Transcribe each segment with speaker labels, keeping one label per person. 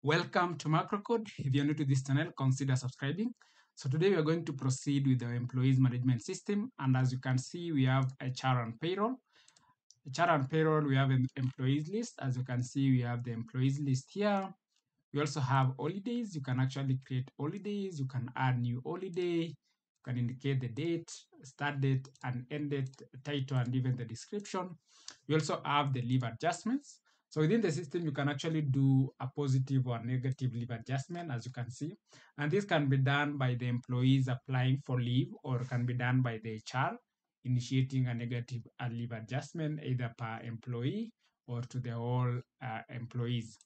Speaker 1: Welcome to MacroCode. If you're new to this channel, consider subscribing. So today we are going to proceed with the employees management system. And as you can see, we have HR and payroll. HR and payroll, we have an employees list. As you can see, we have the employees list here. We also have holidays. You can actually create holidays. You can add new holiday. You can indicate the date, start date, and end date, title, and even the description. We also have the leave adjustments. So within the system, you can actually do a positive or negative leave adjustment, as you can see. And this can be done by the employees applying for leave, or can be done by the HR initiating a negative leave adjustment, either per employee or to the whole employees.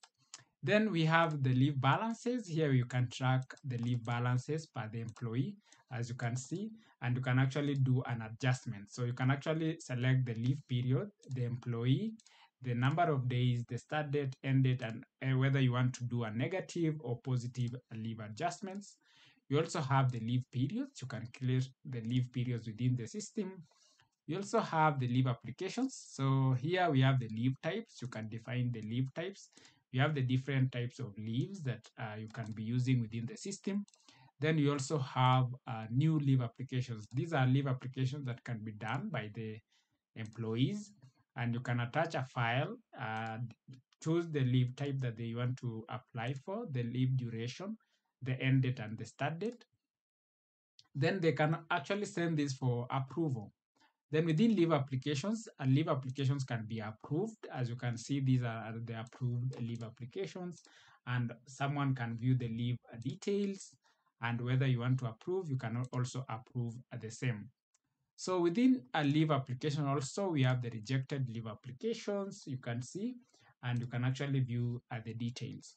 Speaker 1: Then we have the leave balances. Here you can track the leave balances per the employee, as you can see, and you can actually do an adjustment. So you can actually select the leave period, the employee, the number of days, the start date, end date, and whether you want to do a negative or positive leave adjustments. You also have the leave periods. You can clear the leave periods within the system. You also have the leave applications. So here we have the leave types. You can define the leave types. You have the different types of leaves that you can be using within the system. Then you also have new leave applications. These are leave applications that can be done by the employees, and you can attach a file, choose the leave type that they want to apply for, the leave duration, the end date, and the start date. Then they can actually send this for approval. Then within leave applications can be approved. As you can see, these are the approved leave applications, and someone can view the leave details, and whether you want to approve, you can also approve the same. So within a leave application also, we have the rejected leave applications, you can see, and you can actually view the details.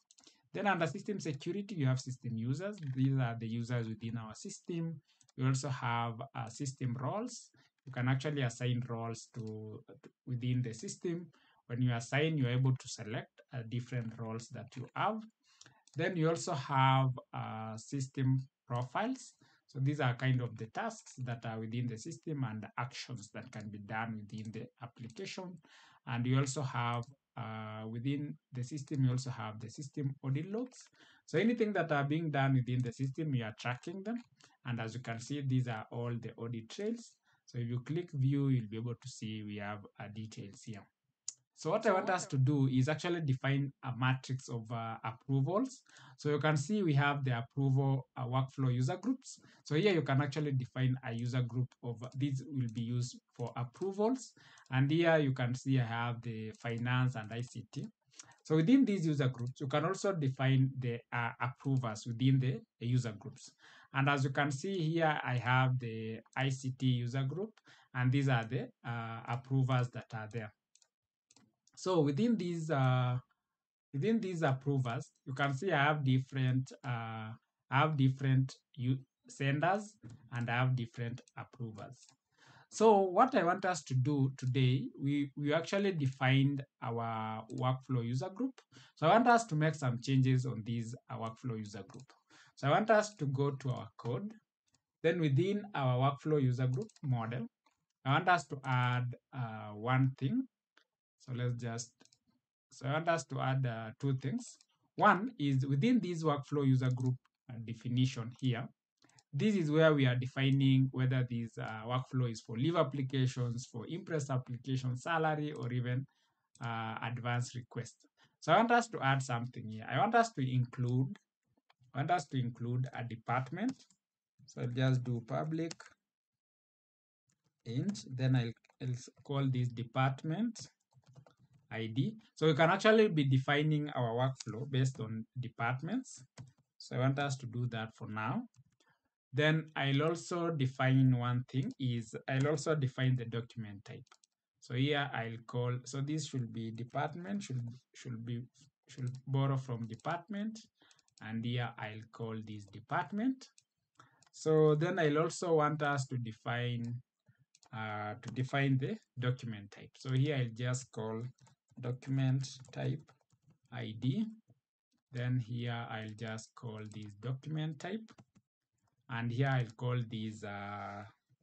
Speaker 1: Then under system security, you have system users. These are the users within our system. We also have system roles. You can actually assign roles to within the system. When you assign, you're able to select different roles that you have. Then you also have system profiles. So these are kind of the tasks that are within the system and the actions that can be done within the application. And you also have within the system, you also have the system audit logs. So anything that are being done within the system, you are tracking them. And as you can see, these are all the audit trails. So if you click view, you'll be able to see we have details here. So what I want us to do is actually define a matrix of approvals. So you can see we have the approval workflow user groups. So here you can actually define a user group of these will be used for approvals. And here you can see I have the finance and ICT. So within these user groups, you can also define the approvers within the user groups. And as you can see here, I have the ICT user group, and these are the approvers that are there. So within these approvers, you can see I have different senders, and I have different approvers. So what I want us to do today, we actually defined our workflow user group. So I want us to make some changes on this workflow user group. So I want us to go to our code. Then within our workflow user group model, I want us to add one thing. So I want us to add two things. One is within this workflow user group definition here. This is where we are defining whether this workflow is for leave applications, for Impress application, salary, or even advanced request. So I want us to add something here. I want us to include a department. So I'll just do public int, then I'll call this department ID. So we can actually be defining our workflow based on departments. So I want us to do that for now. Then I'll also define one thing is I'll also define the document type. So here I'll call, so this should be department, should borrow from department, and here I'll call this department. So then I'll also want us to define the document type. So here I'll just call document type ID. Then here I'll just call this document type, and here I'll call this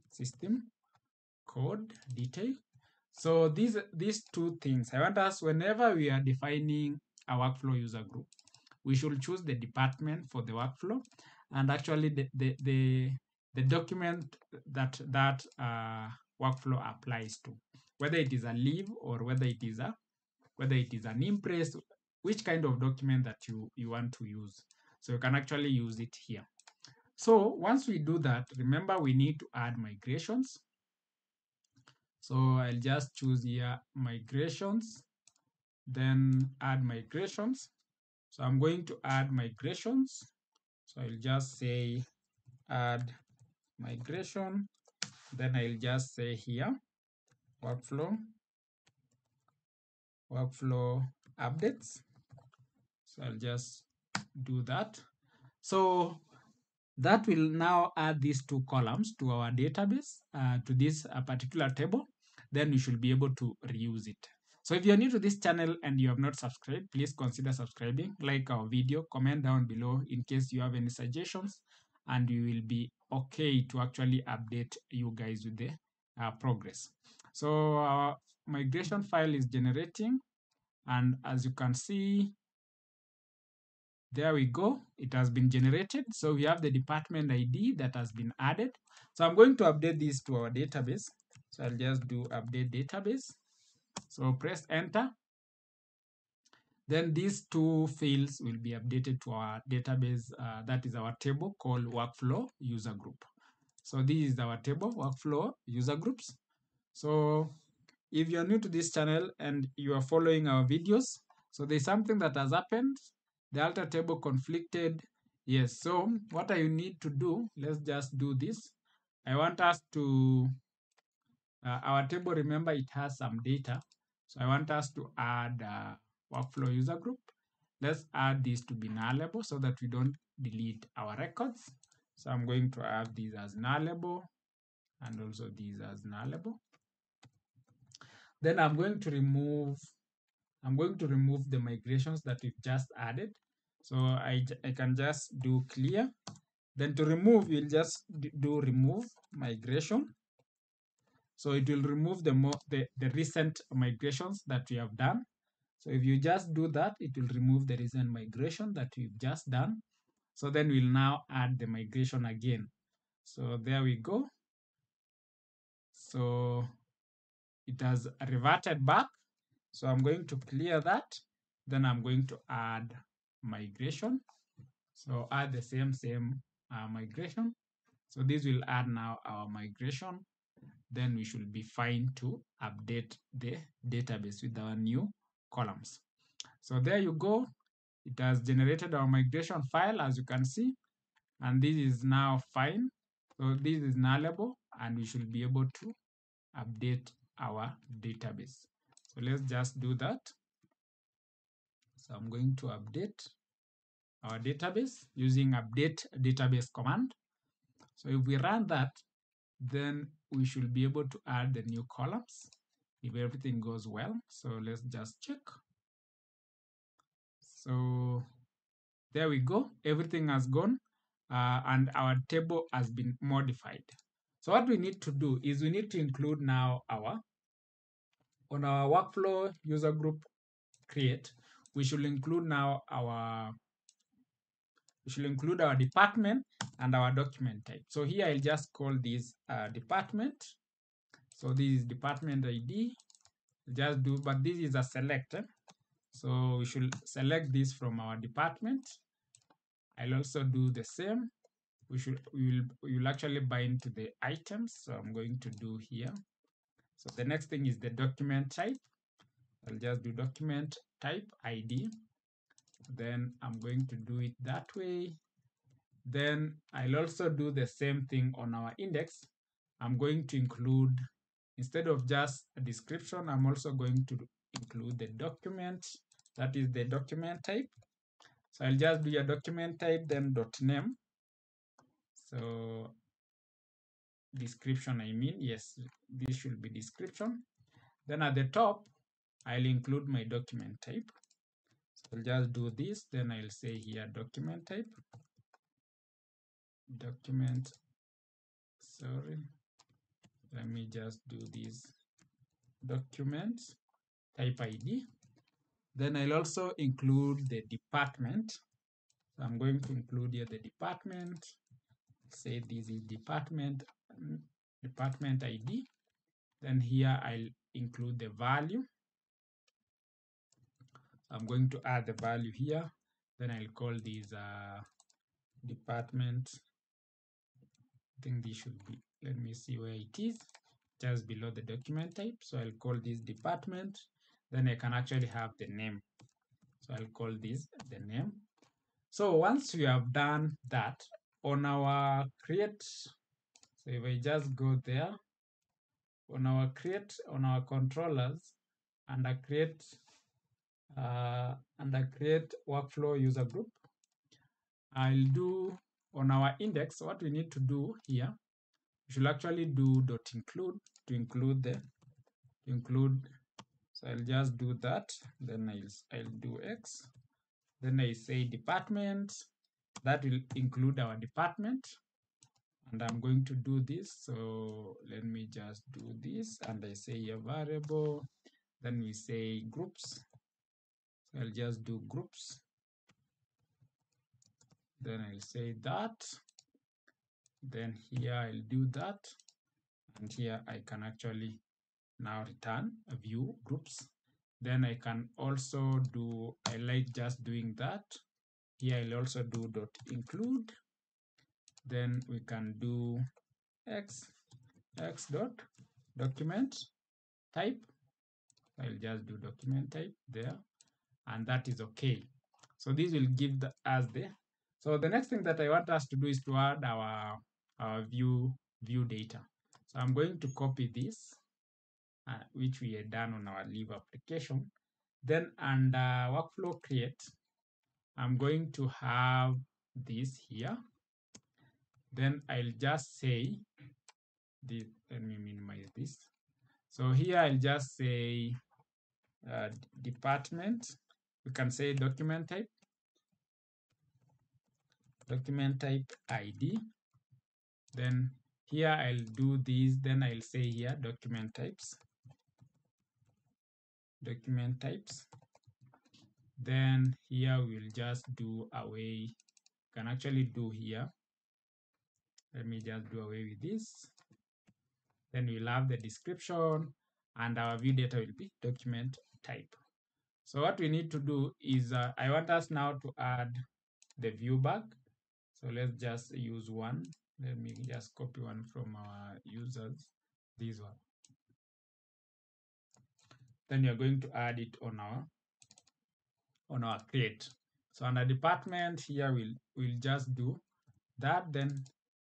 Speaker 1: system code detail. So these two things, I want us, whenever we are defining a workflow user group, we should choose the department for the workflow, and actually the document that workflow applies to, whether it is a leave or whether it is an impress, which kind of document that you want to use. So you can actually use it here. So once we do that, remember we need to add migrations. So I'll just choose here migrations, then add migrations. So I'm going to add migrations. So I'll just say add migration. Then I'll just say here workflow updates. So I'll just do that. So that will now add these two columns to our database, to this particular table. Then you should be able to reuse it. So if you're new to this channel and you have not subscribed, please consider subscribing, like our video, comment down below in case you have any suggestions, and we will be okay to actually update you guys with the progress. So our migration file is generating, and as you can see, there we go. It has been generated. So we have the department ID that has been added. So I'm going to update this to our database. So I'll just do update database. So press enter. Then these two fields will be updated to our database. That is our table called workflow user group. So this is our table, workflow user groups. So if you're new to this channel and you are following our videos, so there's something that has happened. The alter table conflicted. Yes, so what I need to do, let's just do this. I want us to, our table, remember it has some data. So I want us to add workflow user group. Let's add this to be nullable so that we don't delete our records. So I'm going to add these as nullable and also these as nullable. Then I'm going to remove the migrations that we've just added. So I can just do clear. Then to remove, we'll just do remove migration. So it will remove the recent migrations that we have done. So if you just do that, it will remove the recent migration that we've just done. So then we'll now add the migration again. So there we go. So it has reverted back. So I'm going to clear that. Then I'm going to add migration. So add the same migration. So this will add now our migration. Then we should be fine to update the database with our new columns. So there you go. It has generated our migration file, as you can see. And this is now fine. So this is nullable, and we should be able to update our database. So let's just do that. So I'm going to update our database using update database command. So if we run that, then we should be able to add the new columns if everything goes well. So let's just check. So there we go. Everything has gone and our table has been modified. So what we need to do is we need to include now on our workflow user group create, we should include now our department and our document type. So here I'll just call this department. So this is department ID. Just do, but this is a selector. So we should select this from our department. I'll also do the same. We will actually bind to the items. So I'm going to do here. So the next thing is the document type. I'll just do document type ID. Then I'm going to do it that way. Then I'll also do the same thing on our index. I'm going to include, instead of just a description, I'm also going to include the document. That is the document type. So I'll just do a document type, then .name. So description, I mean, yes, this should be description. Then at the top, I'll include my document type. So I'll just do this, then I'll say here document type. Document, sorry, let me just do this, document type ID. Then I'll also include the department. So I'm going to include here the department. Say this is department ID. Then here I'll include the value. I'm going to add the value here. Then I'll call this department. I think this should be, let me see where it is, just below the document type. So I'll call this department. Then I can actually have the name. So I'll call this the name. So once we have done that, on our create, so if I just go there, on our create, on our controllers, and I create workflow user group, I'll do on our index, what we need to do here, we should actually do .include to include. So I'll just do that. Then I'll do X. Then I say department. That will include our department. And I'm going to do this. So let me just do this. And I say a variable. Then we say groups. So I'll just do groups. Then I'll say that. Then here I'll do that. And here I can actually now return a view groups. Then I can also do, I like just doing that. Here I'll also do .include. Then we can do x dot document type. I'll just do document type there, and that is okay. So this will give us the. So the next thing that I want us to do is to add our view data. So I'm going to copy this, which we had done on our leave application. Then under workflow create, I'm going to have this here. Then I'll just say this. Let me minimize this. So here I'll just say department. We can say document type ID. Then here I'll do this. Then I'll say here document types. Then here we'll just do away. Can actually do here. Let me just do away with this. Then we'll have the description, and our view data will be document type. So what we need to do is, I want us now to add the view bag. So let's just use one. Let me just copy one from our users, this one. Then you're going to add it on our create. So under department here, we'll just do that. Then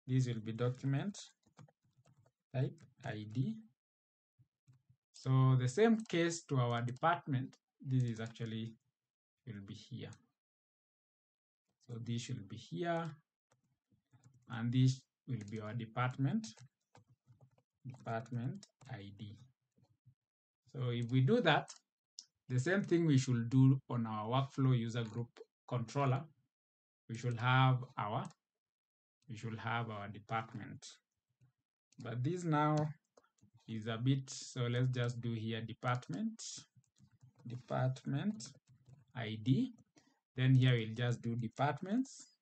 Speaker 1: this will be document type ID. So the same case to our department, this is actually will be here. So this should be here, and this will be our department ID. So if we do that, the same thing we should do on our workflow user group controller. We should have our department. But this now is a bit, so let's just do here department ID. Then here we'll just do departments.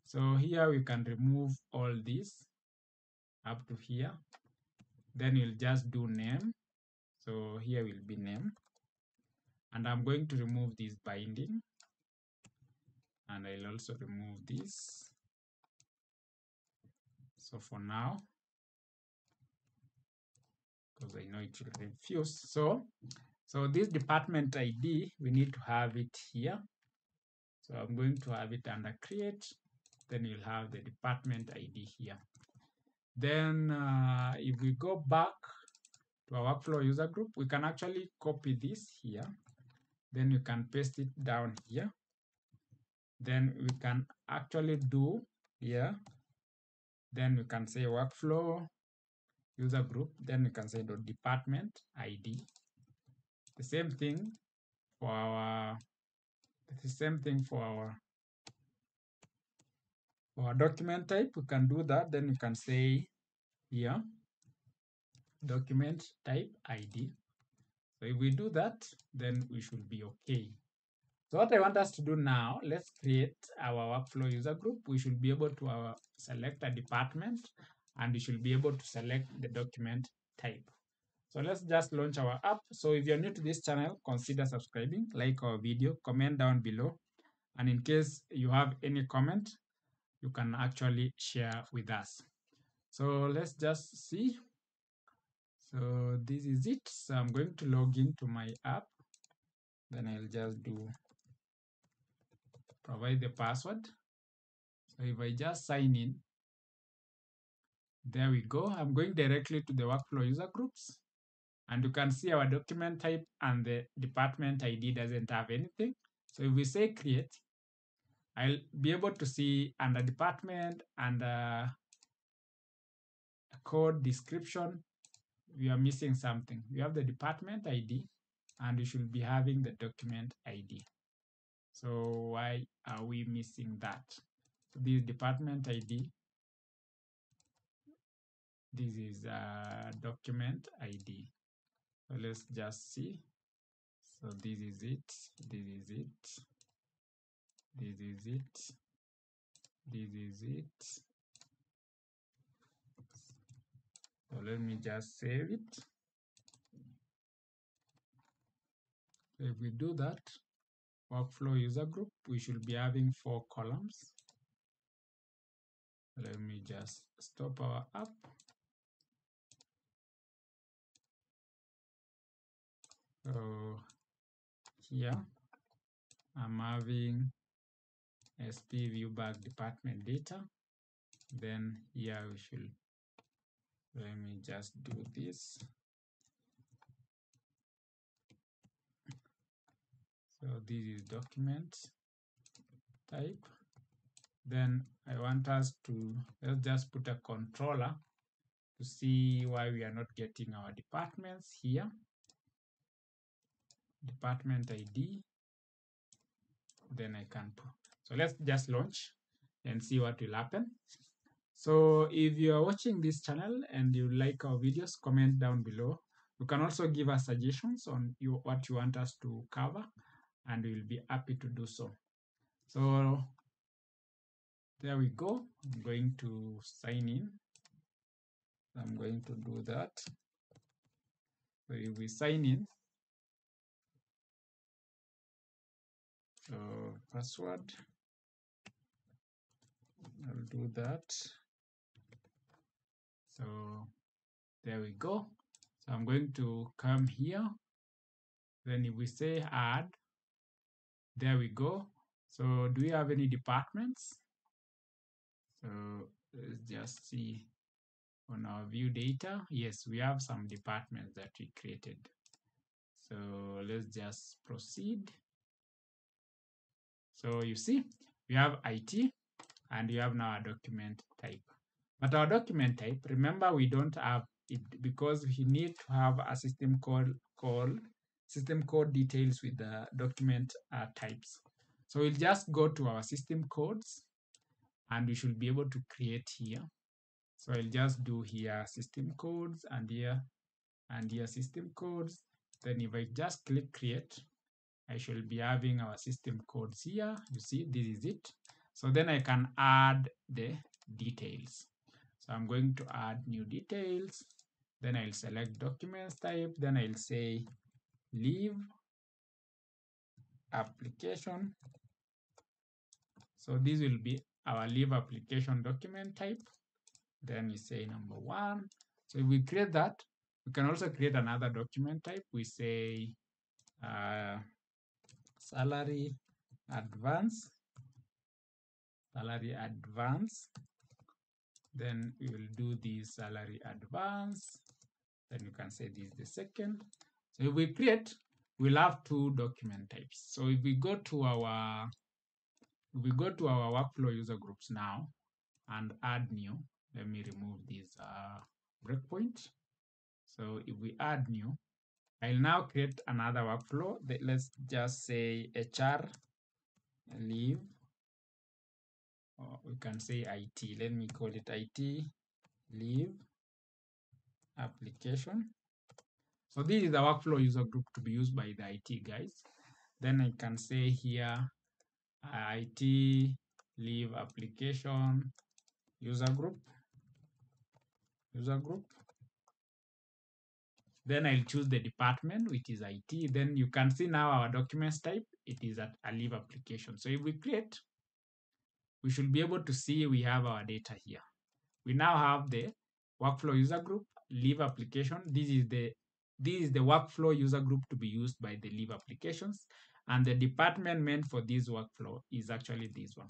Speaker 1: So here we can remove all this up to here. Then we'll just do name. So here will be name. And I'm going to remove this binding. And I'll also remove this. So for now, because I know it will confuse. So this department ID, we need to have it here. So I'm going to have it under create. Then you'll have the department ID here. Then if we go back to our workflow user group, we can actually copy this here. Then you can paste it down here. Then we can actually do here. Then we can say workflow user group. Then we can say department ID. The same thing for our document type. We can do that. Then we can say here document type ID. So if we do that, then we should be okay. So what I want us to do now, let's create our workflow user group. We should be able to select a department, and we should be able to select the document type. So let's just launch our app. So if you're new to this channel, consider subscribing, like our video, comment down below. And in case you have any comment, you can actually share with us. So let's just see. So this is it. So I'm going to log into my app. Then I'll just provide the password. So if I just sign in, there we go. I'm going directly to the workflow user groups. And you can see our document type and the department ID doesn't have anything. So if we say create, I'll be able to see under department and code description, we are missing something. We have the department ID and we should be having the document ID. So why are we missing that? So this department ID, this is document ID. So let's just see. So this is it, this is it, this is it, this is it. So let me just save it. So if we do that, workflow user group, we should be having 4 columns. Let me just stop our app. So here I'm having SP viewback department data. Then here we should, let me just do this. So this is document type. Then I want us to, let's just put a controller to see why we are not getting our departments here. Department ID. Then I can put. So let's just launch and see what will happen. So if you are watching this channel and you like our videos, comment down below. You can also give us suggestions on what you want us to cover, and we will be happy to do so. So there we go. I'm going to sign in. I'm going to do that. So if we sign in, so password, I'll do that. So there we go. So I'm going to come here. Then if we say add, there we go. So do we have any departments? So let's just see on our view data. Yes, we have some departments that we created. So let's just proceed. So you see, we have IT and we have now a document type. But our document type, remember, we don't have it because we need to have a system code called system code details with the document types. So we'll just go to our system codes and we should be able to create here. So I'll just do here system codes and here system codes. Then if I just click create, I should be having our system codes here. You see, this is it. So then I can add the details. So I'm going to add new details. Then I'll select documents type. Then I'll say leave application. So this will be our leave application document type. Then we say number 1. So if we create that, we can also create another document type. We say salary advance. Then we will do the salary advance. Then you can say this is the second. So if we create, we'll have 2 document types. So if we go to our workflow user groups now and add new, let me remove this breakpoint. So if we add new, I'll now create another workflow. Let's just say HR leave. Or we can say IT. Let me call it IT leave application. So this is the workflow user group to be used by the IT guys. Then I can say here IT leave application user group. Then I'll choose the department, which is IT. Then you can see now our documents type, it is at a leave application. So if we create, we should be able to see we have our data here. We now have the workflow user group, leave application. This is the workflow user group to be used by the leave applications. And the department meant for this workflow is actually this one.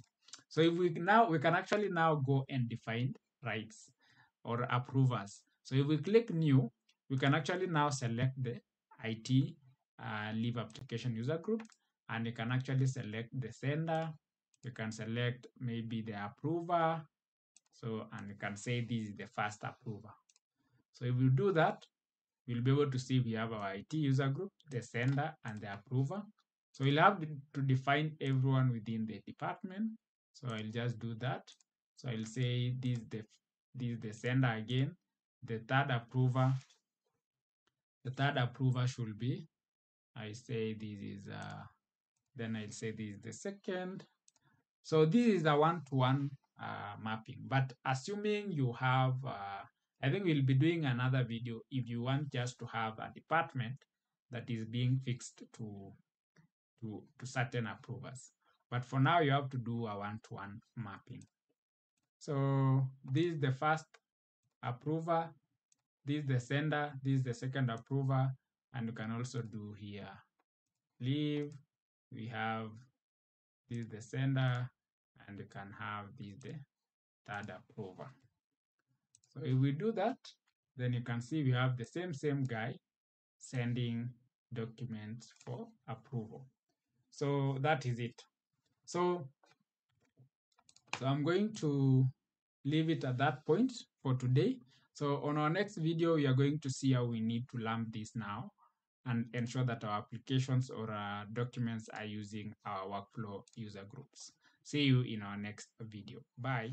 Speaker 1: So if we can actually now go and define rights or approvers. So if we click new, we can actually now select the IT leave application user group, and you can actually select the sender. You can select maybe the approver. So, and you can say this is the first approver. So if we do that, we'll be able to see we have our IT user group, the sender, and the approver. So we'll have to define everyone within the department. So I'll just do that. So I'll say this is the sender again. The third approver should be, I say this is then I'll say this is the second. So this is a one-to-one mapping. But assuming you have, I think we'll be doing another video if you want just to have a department that is being fixed to certain approvers. But for now, you have to do a one-to-one mapping. So this is the first approver, this is the sender, this is the second approver, and you can also do here leave. We have this is the sender, and you can have this the third approver. So if we do that, then you can see we have the same guy sending documents for approval. So that is it. So I'm going to leave it at that point for today. So on our next video, we are going to see how we need to lump this now and ensure that our applications or documents are using our workflow user groups. See you in our next video. Bye.